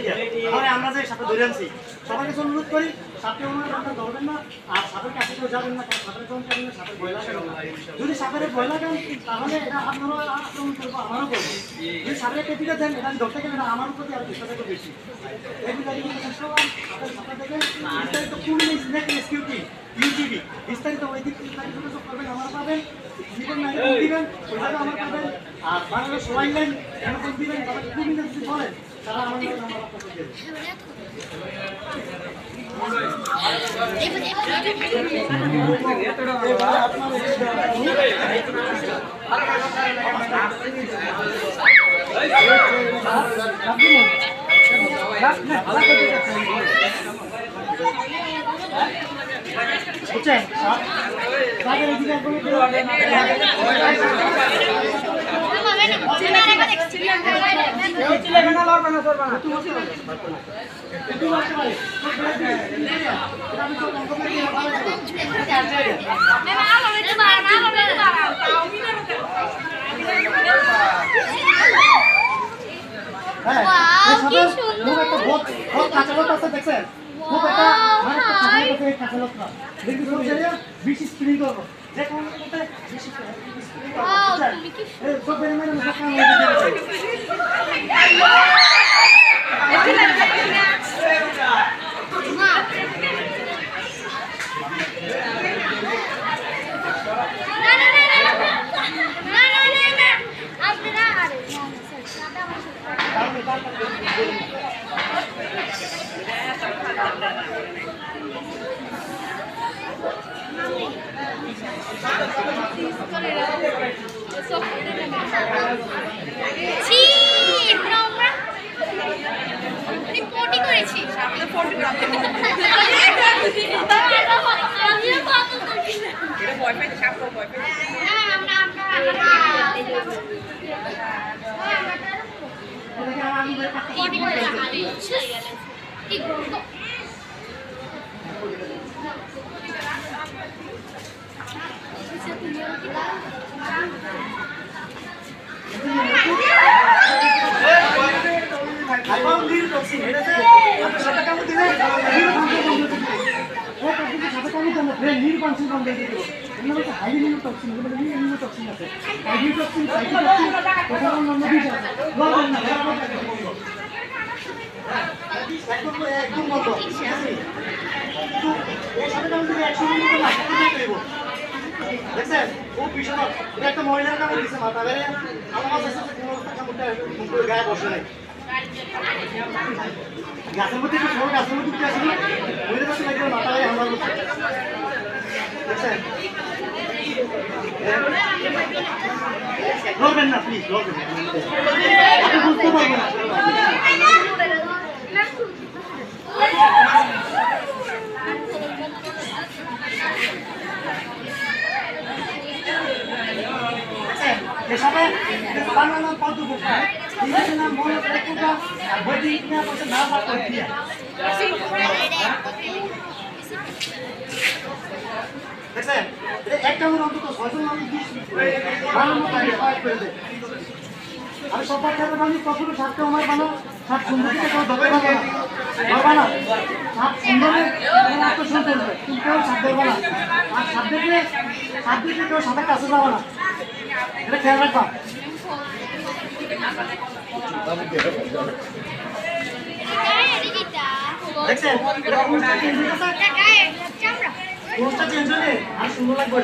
গিয়া তাহলে আমরা যে সাপে ধরে আনছি সবাইকে অনুরোধ করি সাপকে আপনারা ধরবেন না আর সাপের কাছে কেউ যাবেন না, সাপের কোন কারণে সাপের ভয় লাগান না। যদি সাপের ভয় লাগান তাহলে এটা আপনারা আক্রমণ করবো, আমারও করবো। যদি সাপের কেটিটা দেন এটা ধরতে গেলে না আমার প্রতি আর চেষ্টা থেকে বেশি ইউটিভি বিস্তারিত ওই দিক করবেন আমার পাবেন, জীবন না দিবেন ওইভাবে আমার পাবেন। আর বাংলা সবাই লাইন এরকম দিবেন, তারা বিভিন্ন যদি বলেন তারা আমাদের নাম্বার আপনাকে দেবে। বুঝছেন দেখছেন খুব একটা কাঁচা লোক না দেখবি সব জায়গায় বেশি স্প্রিং করবো যে কোনো বেশি সব দেখছেন ও পিছনে একটা মহিলার কামড় দিচ্ছে মাথা বেড়ে আমার কাছে গায়ে বসে নাই গাছের মধ্যে একটু সব গাছের মধ্যে উঠে আসলে মহিলার কাছে লাগবে মাথা গায়ে হামলা করছে দেখছেন ধরবেন না প্লিজ ধরবেন না বুঝতে পারবেন না এসবে বাংলা নাম পদ্মপুষ্প ইংরেজি নাম মনোপ্রেক্ষা বৈদিক নাম হচ্ছে নাভা প্রক্রিয়া। দেখছেন একটা অন্তত 6জন মানুষ আমি সব বাচ্চাদের মানুষ কখনো সাপকে আমার বানো সাপ সুন্দর ধরে ধরবা না সাপ সুন্দরের আকর্ষণ করবে তুমি কেউ সাপ ধরবা না আর সাপ দেখলে কেউ সাপের কাছে যাবা না, এটা খেয়াল রাখবা। দেখছেন কোনটা চেঞ্জ হলে আর সুন্দর লাগবে।